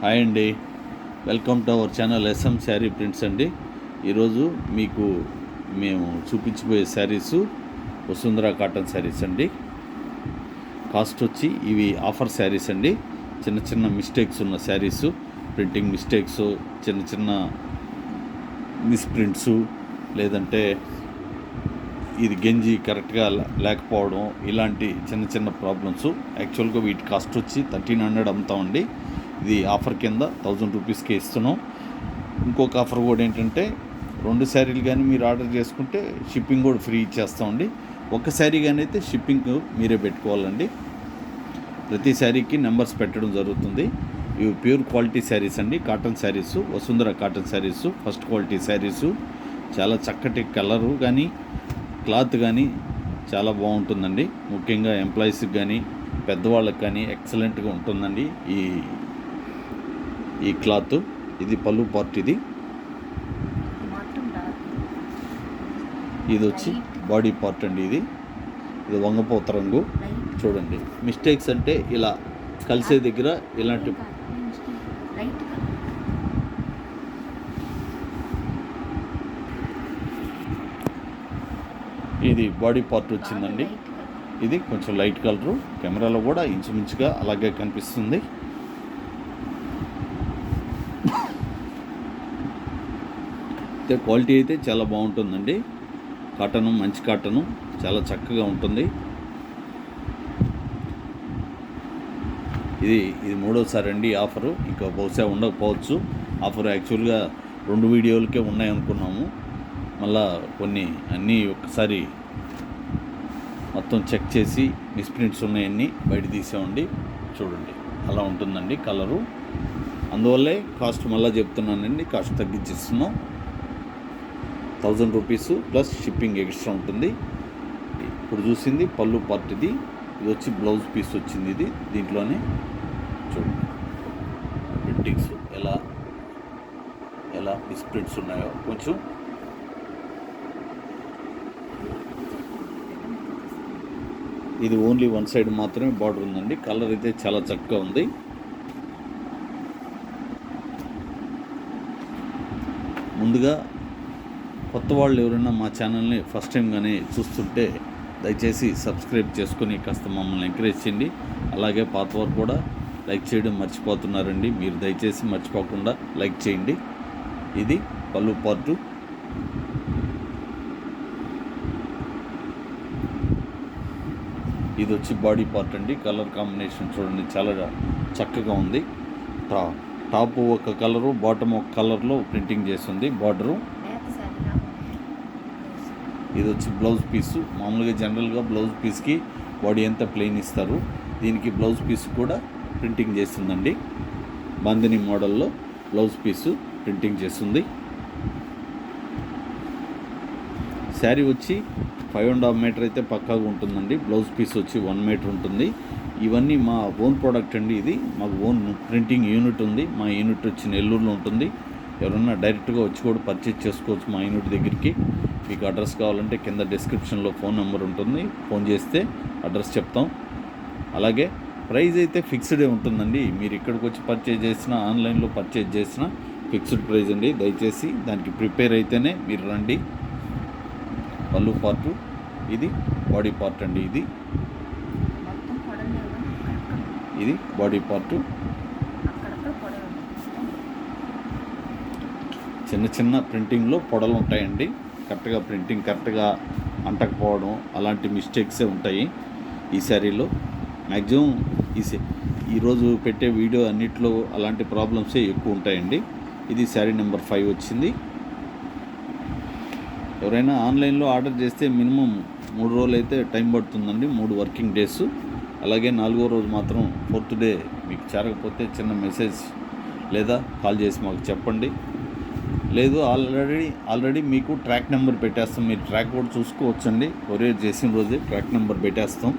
Hi అండి, welcome to our channel S M sari prints అండి. ఈరోజు మీకు మేము చూపించబోయే శారీసు వసుంధర కాటన్ శారీస్ అండి. కాస్ట్ వచ్చి ఇవి ఆఫర్ శారీస్ అండి. చిన్న చిన్న మిస్టేక్స్ ఉన్న శారీసు, ప్రింటింగ్ మిస్టేక్స్, చిన్న చిన్న మిస్ప్రింట్సు, లేదంటే ఇది గెంజి కరెక్ట్గా లేకపోవడం, ఇలాంటి చిన్న చిన్న ప్రాబ్లమ్స్. యాక్చువల్గా వీటి కాస్ట్ వచ్చి 1300 అమ్ముతామండి. ఇది ఆఫర్ కింద 1000 రూపీస్కి ఇస్తున్నాం. ఇంకొక ఆఫర్ కూడా ఏంటంటే 2 శారీలు కానీ మీరు ఆర్డర్ చేసుకుంటే షిప్పింగ్ కూడా ఫ్రీ ఇచ్చేస్తామండి. ఒక శారీ కానీ అయితే షిప్పింగ్ మీరే పెట్టుకోవాలండి. ప్రతి శారీకి నెంబర్స్ పెట్టడం జరుగుతుంది. ఇవి ప్యూర్ క్వాలిటీ శారీస్ అండి, cotton saris, Vasundhara cotton saris, first quality saris. చాలా చక్కటి కలరు కానీ క్లాత్ కానీ చాలా బాగుంటుందండి. ముఖ్యంగా ఎంప్లాయీస్కి కానీ పెద్దవాళ్ళకి కానీ ఎక్సలెంట్గా ఉంటుందండి ఈ క్లాత్. ఇది పళ్ళు పార్ట్, ఇది వచ్చి బాడీ పార్ట్ అండి. ఇది వంగపోత రంగు. చూడండి, మిస్టేక్స్ అంటే ఇలా కలిసే దగ్గర ఇలాంటి ఇది బాడీ పార్ట్ వచ్చిందండి. ఇది కొంచెం లైట్ కలరు, కెమెరాలో కూడా ఇంచుమించుగా అలాగే కనిపిస్తుంది. క్వాలిటీ అయితే చాలా బాగుంటుందండి. కాటను మంచి కాటను, చాలా చక్కగా ఉంటుంది. ఇది మూడోసారి అండి ఆఫరు. ఇంకా బహుశా ఉండకపోవచ్చు. ఆఫర్ యాక్చువల్గా 2 వీడియోలకే ఉన్నాయనుకున్నాము. మళ్ళా కొన్ని అన్నీ ఒక్కసారి మొత్తం చెక్ చేసి మిస్ప్రింట్స్ ఉన్నాయన్నీ బయట తీసామండి. చూడండి, అలా ఉంటుందండి కలరు. అందువల్లే కాస్ట్ మళ్ళీ చెప్తున్నానండి, కాస్ట్ తగ్గించిస్తున్నాం. 1000 రూపీస్ ప్లస్ షిప్పింగ్ ఎక్స్ట్రా ఉంటుంది. ఇప్పుడు చూసింది పళ్ళు పార్ట్. ఇది వచ్చి బ్లౌజ్ పీస్ వచ్చింది. ఇది దీంట్లోనే చూడండి ప్రింటింగ్స్ ఎలా మిస్ప్రింట్స్ ఉన్నాయో కొంచెం. ఇది ఓన్లీ వన్ సైడ్ మాత్రమే బార్డర్ ఉందండి. కలర్ అయితే చాలా చక్కగా ఉంది. ముందుగా కొత్త వాళ్ళు ఎవరైనా మా ఛానల్ని ఫస్ట్ టైం కానీ చూస్తుంటే దయచేసి సబ్స్క్రైబ్ చేసుకొని కాస్త మమ్మల్ని ఎంకరేజ్ చేయండి. అలాగే పాత వారు కూడా లైక్ చేయడం మర్చిపోతున్నారండి. మీరు దయచేసి మర్చిపోకుండా లైక్ చేయండి. ఇది పళ్ళు పార్టు. ఇది వచ్చి బాడీ పార్ట్ అండి. కలర్ కాంబినేషన్ చూడండి, చాలా చక్కగా ఉంది. టాప్ ఒక కలరు, బాటమ్ ఒక కలర్లో ప్రింటింగ్ చేస్తుంది బార్డరు. ఇది వచ్చి బ్లౌజ్ పీసు. మామూలుగా జనరల్గా బ్లౌజ్ పీస్కి బాడీ అంతా ప్లెయిన్ ఇస్తారు. దీనికి బ్లౌజ్ పీస్ కూడా ప్రింటింగ్ చేస్తుందండి. బాందిని మోడల్లో బ్లౌజ్ పీసు ప్రింటింగ్ చేస్తుంది. శారీ వచ్చి 5.5 మీటర్ అయితే పక్కాగా ఉంటుందండి. బ్లౌజ్ పీస్ వచ్చి 1 మీటర్ ఉంటుంది. ఇవన్నీ మా ఓన్ ప్రోడక్ట్ అండి. ఇది మాకు ఓన్ ప్రింటింగ్ యూనిట్ ఉంది. మా యూనిట్ వచ్చి నెల్లూరులో ఉంటుంది. ఎవరన్నా డైరెక్ట్గా వచ్చి కూడా పర్చేజ్ చేసుకోవచ్చు మా యూనిట్ దగ్గరికి. మీకు అడ్రస్ కావాలంటే కింద డిస్క్రిప్షన్లో ఫోన్ నెంబర్ ఉంటుంది, ఫోన్ చేస్తే అడ్రస్ చెప్తాం. అలాగే ప్రైస్ అయితే ఫిక్స్డే ఉంటుందండి. మీరు ఇక్కడికి వచ్చి పర్చేజ్ చేసినా, ఆన్లైన్లో పర్చేజ్ చేసినా ఫిక్స్డ్ ప్రైస్ అండి. దయచేసి దానికి ప్రిపేర్ అయితేనే మీరు రండి. పళ్ళు పార్టు, ఇది బాడీ పార్ట్ అండి. ఇది బాడీ పార్టు. చిన్న చిన్న ప్రింటింగ్లో పొడలు ఉంటాయండి. ప్రింటింగ్ కరెక్ట్గా అంటకపోవడం, అలాంటి మిస్టేక్సే ఉంటాయి ఈ శారీలో. మ్యాక్సిమం ఈరోజు పెట్టే వీడియో అన్నిట్లో అలాంటి ప్రాబ్లమ్సే ఎక్కువ ఉంటాయండి. ఇది శారీ నెంబర్ 5 వచ్చింది. ఎవరైనా ఆన్లైన్లో ఆర్డర్ చేస్తే మినిమం 3 రోజులు అయితే టైం పడుతుందండి, 3 వర్కింగ్ డేస్. అలాగే 4వ రోజు మాత్రం 4th డే మీకు చేరకపోతే చిన్న మెసేజ్ లేదా కాల్ చేసి మాకు చెప్పండి. లేదు ఆల్రెడీ మీకు ట్రాక్ నెంబర్ పెట్టేస్తాం. మీరు ట్రాక్ కూడా చూసుకోవచ్చండి. కొరియర్ చేసిన రోజే ట్రాక్ నెంబర్ పెట్టేస్తాం.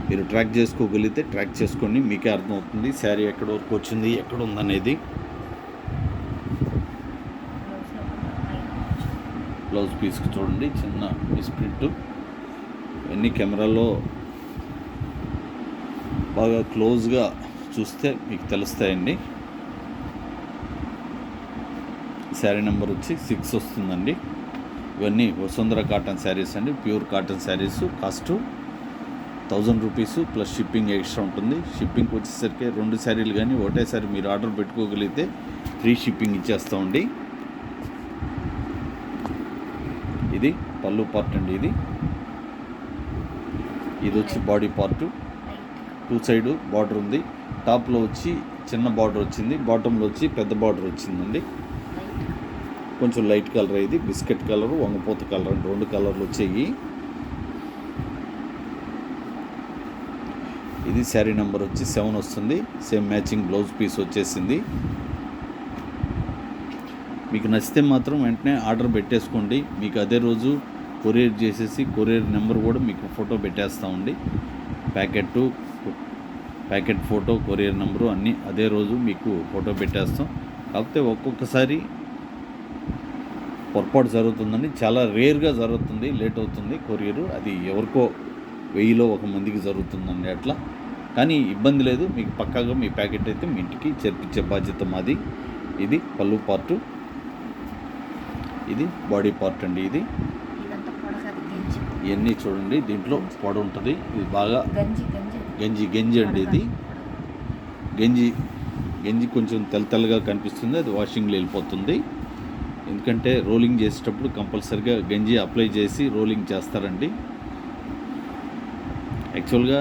మీరు ట్రాక్ చేసుకోగలిగితే ట్రాక్ చేసుకోండి, మీకే అర్థమవుతుంది శారీ ఎక్కడ వరకు వచ్చింది, ఎక్కడ ఉందనేది. బ్లౌజ్ పీస్కి చూడండి చిన్న మిస్ప్రింట్. ఇవన్నీ కెమెరాలో బాగా క్లోజ్గా చూస్తే మీకు తెలుస్తాయండి. శారీ నెంబర్ వచ్చి 6 వస్తుందండి. ఇవన్నీ వసుంధర కాటన్ శారీస్ అండి, pure cotton saris. Cost 1000 rupees plus shipping extra ఉంటుంది. షిప్పింగ్కి వచ్చేసరికి 2 శారీలు కానీ ఒకటేసారి మీరు ఆర్డర్ పెట్టుకోగలిగితే ఫ్రీ షిప్పింగ్ ఇచ్చేస్తామండి. ఇది పళ్ళు పార్ట్ అండి. ఇది వచ్చి బాడీ పార్టు. 2 సైడ్ బార్డర్ ఉంది. టాప్లో వచ్చి చిన్న బార్డర్ వచ్చింది, బాటంలో వచ్చి పెద్ద బార్డర్ వచ్చిందండి. కొంచెం లైట్ కలర్, ఇది బిస్కెట్ కలరు, వంగపోత కలర్ అండి, 2 కలర్లు వచ్చాయి. ఇది శారీ నెంబర్ వచ్చి 7 వస్తుంది. సేమ్ మ్యాచింగ్ బ్లౌజ్ పీస్ వచ్చేసింది. మీకు నచ్చితే మాత్రం వెంటనే ఆర్డర్ పెట్టేసుకోండి. మీకు అదే రోజు కొరియర్ చేసేసి కొరియర్ నెంబర్ కూడా మీకు ఫోటో పెట్టేస్తామండి. ప్యాకెట్ ఫోటో, కొరియర్ నెంబరు అన్నీ అదే రోజు మీకు ఫోటో పెట్టేస్తాం. కాకపోతే ఒక్కొక్కసారి పొరపాటు జరుగుతుందండి, చాలా రేర్గా జరుగుతుంది, లేట్ అవుతుంది కొరియరు. అది ఎవరికో 1000లో 1 మందికి జరుగుతుందండి అట్లా. కానీ ఇబ్బంది లేదు, మీకు పక్కాగా మీ ప్యాకెట్ అయితే మీ ఇంటికి చేర్పించే బాధ్యత మాది. ఇది పళ్ళు పార్టు, ఇది బాడీ పార్ట్ అండి. ఇవన్నీ చూడండి, దీంట్లో పొడ ఉంటుంది. ఇది బాగా గంజి అండి. ఇది గంజి కొంచెం తెల్లగా కనిపిస్తుంది, అది వాషింగ్లో వెళ్ళిపోతుంది. ఎందుకంటే రోలింగ్ చేసేటప్పుడు కంపల్సరిగా గంజి అప్లై చేసి రోలింగ్ చేస్తారండి. యాక్చువల్గా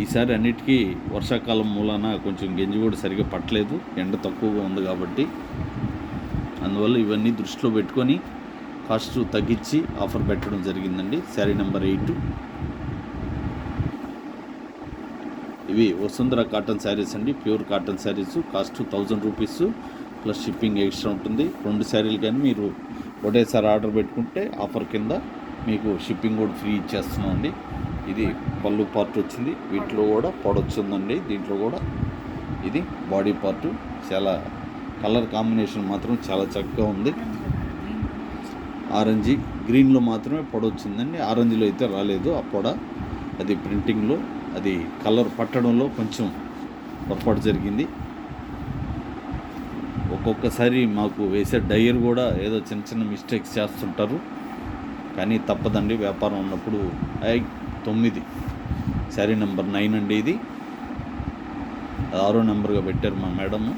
ఈసారి అన్నిటికీ వర్షాకాలం మూలాన కొంచెం గంజి కూడా సరిగా పట్టలేదు, ఎండ తక్కువగా ఉంది కాబట్టి. అందువల్ల ఇవన్నీ దృష్టిలో పెట్టుకొని కాస్ట్ తగ్గించి ఆఫర్ పెట్టడం జరిగిందండి. శారీ నెంబర్ 8. ఇవి వసుంధర కాటన్ శారీస్ అండి, pure cotton saris. Cost 1000 rupees plus shipping extra ఉంటుంది. 2 శారీలు కానీ మీరు ఒకటేసారి ఆర్డర్ పెట్టుకుంటే ఆఫర్ కింద మీకు షిప్పింగ్ కూడా ఫ్రీ ఇచ్చేస్తున్నాం అండి. ఇది పళ్ళు పార్ట్ వచ్చింది, వీటిలో కూడా పొడొచ్చిందండి. దీంట్లో కూడా ఇది బాడీ పార్టు. చాలా కలర్ కాంబినేషన్ మాత్రం చాలా చక్కగా ఉంది. ఆరెంజ్ గ్రీన్లో మాత్రమే పొడ వచ్చిందండి, ఆరెంజ్లో అయితే రాలేదు ఆ పొడ. అది ప్రింటింగ్లో, అది కలర్ పట్టడంలో కొంచెం పొరపాటు జరిగింది. ఒక్కొక్కసారి మాకు వేసే డయ్యర్ కూడా ఏదో చిన్న మిస్టేక్స్ చేస్తుంటారు, కానీ తప్పదండి, వ్యాపారం ఉన్నప్పుడు. 9 శారీ నెంబర్ 9 అండి. ఇది 6వ నెంబర్గా పెట్టారు మా మేడము.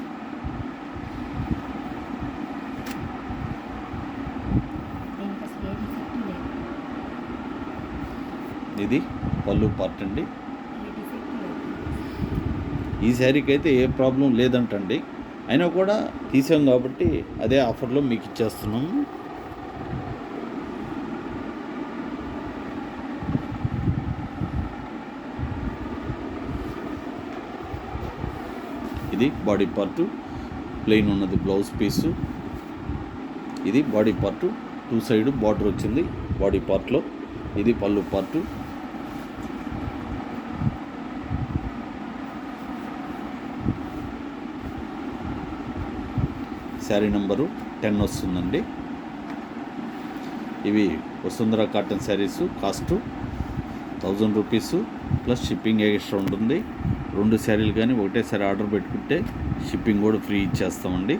ఇది పళ్ళు పార్ట్ అండి. ఈ శారీకి అయితే ఏ ప్రాబ్లం లేదంటండి, అయినా కూడా తీసాం కాబట్టి అదే ఆఫర్లో మీకు ఇచ్చేస్తున్నాము. ఇది బాడీ పార్టు, ప్లెయిన్ ఉన్నది బ్లౌజ్ పీసు. ఇది బాడీ పార్టు, 2 సైడ్ బార్డర్ వచ్చింది బాడీ పార్ట్లో. ఇది పళ్ళు పార్టు. శారీ నెంబరు 10 వస్తుందండి. ఇవి Vasundhara cotton saris. Cost 1000 rupees plus shipping extra ఉంటుంది. 2 శారీలు కానీ ఒకటేసారి ఆర్డర్ పెట్టుకుంటే షిప్పింగ్ కూడా ఫ్రీ ఇచ్చేస్తామండి.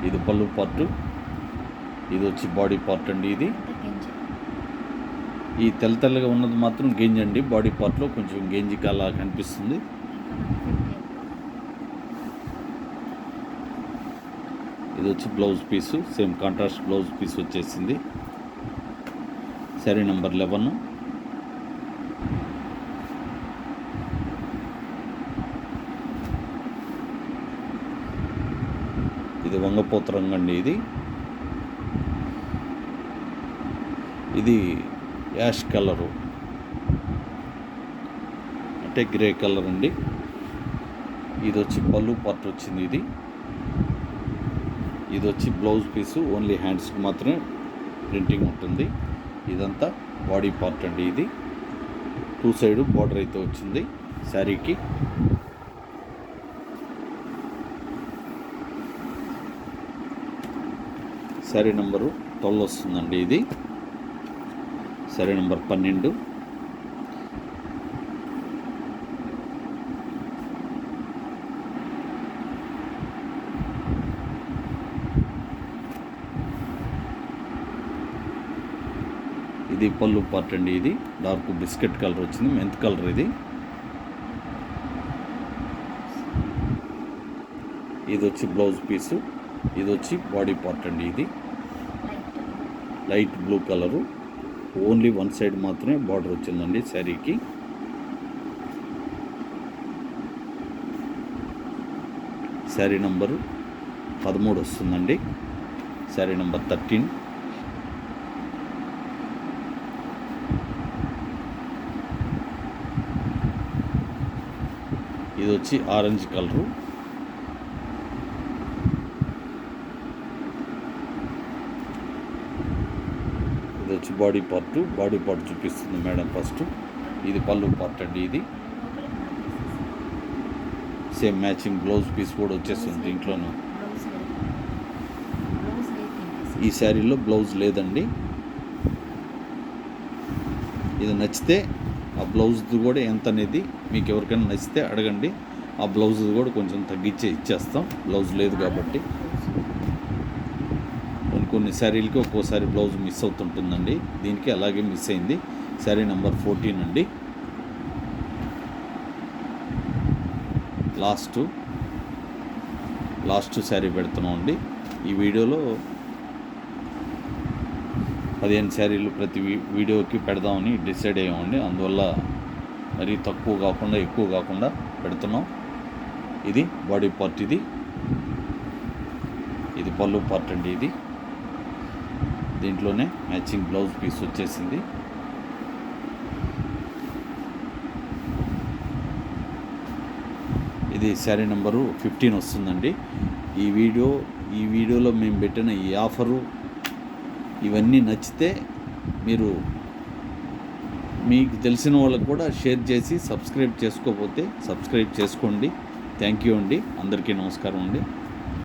ఇది పళ్ళు పార్టు, ఇది వచ్చి బాడీ పార్ట్ అండి. ఇది ఈ తెల్లగా ఉన్నది మాత్రం గెంజి అండి, బాడీ పార్ట్లో కొంచెం గెంజికి అలా కనిపిస్తుంది. ఇది వచ్చి blouse piece, same contrast blouse piece వచ్చేసింది. శారీ నెంబర్ 11. ఇది వంగపోత రంగు అండి. ఇది యాష్ కలరు అంటే గ్రే కలర్ అండి. ఇది వచ్చి పళ్ళు పార్ట్ వచ్చింది. ఇది వచ్చి బ్లౌజ్ పీసు, ఓన్లీ హ్యాండ్స్కి మాత్రమే ప్రింటింగ్ ఉంటుంది. ఇదంతా బాడీ పార్ట్ అండి. ఇది 2 సైడ్ బార్డర్ అయితే వచ్చింది శారీకి. శారీ నెంబరు 12 వస్తుందండి. ఇది శారీ నెంబర్ 12. ఇది పళ్ళు పార్ట్ అండి. ఇది డార్క్ బిస్కెట్ కలర్ వచ్చింది, మెంత్ కలర్. ఇది వచ్చి బ్లౌజ్ పీసు. ఇది వచ్చి బాడీ పార్ట్ అండి. ఇది light blue colour, only one side మాత్రమే బార్డర్ వచ్చిందండి శారీకి. శారీ నంబరు 13 వస్తుందండి. శారీ నంబర్ 13. ఇది వచ్చి ఆరెంజ్ కలరు. ఇది వచ్చి బాడీ పార్ట్ చూపిస్తుంది మేడం ఫస్ట్. ఇది పళ్ళు పార్ట్ అండి. ఇది సేమ్ మ్యాచింగ్ బ్లౌజ్ పీస్ కూడా వచ్చేస్తుంది దీంట్లోనూ. ఈ శారీలో బ్లౌజ్ లేదండి. ఇది నచ్చితే ఆ బ్లౌజ్ది కూడా ఎంత అనేది మీకు ఎవరికైనా నచ్చితే అడగండి. ఆ బ్లౌజ్ది కూడా కొంచెం తగ్గించే ఇచ్చేస్తాం, బ్లౌజ్ లేదు కాబట్టి. కొన్ని శారీలకి ఒక్కోసారి బ్లౌజ్ మిస్ అవుతుంటుందండి. దీనికి అలాగే మిస్ అయింది. శారీ నెంబర్ 14 అండి. లాస్ట్ శారీ పెడుతున్నాం అండి. ఈ వీడియోలో 15 శారీలు ప్రతి వీడియోకి పెడదామని డిసైడ్ అయ్యామండి. అందువల్ల మరీ తక్కువ కాకుండా ఎక్కువ కాకుండా పెడుతున్నాం. ఇది బాడీ పార్ట్. ఇది పళ్ళు పార్ట్ అండి. ఇది దీంట్లోనే మ్యాచింగ్ బ్లౌజ్ పీస్ వచ్చేసింది. ఇది శారీ నెంబరు 15 వస్తుందండి. ఈ వీడియోలో మేము పెట్టిన ఈ ఆఫరు ఇవన్నీ నచ్చితే మీరు మీకు తెలిసిన వాళ్ళకు కూడా షేర్ చేసి సబ్స్క్రైబ్ చేసుకోకపోతే సబ్స్క్రైబ్ చేసుకోండి. థ్యాంక్ యూ అండి. అందరికీ నమస్కారం అండి.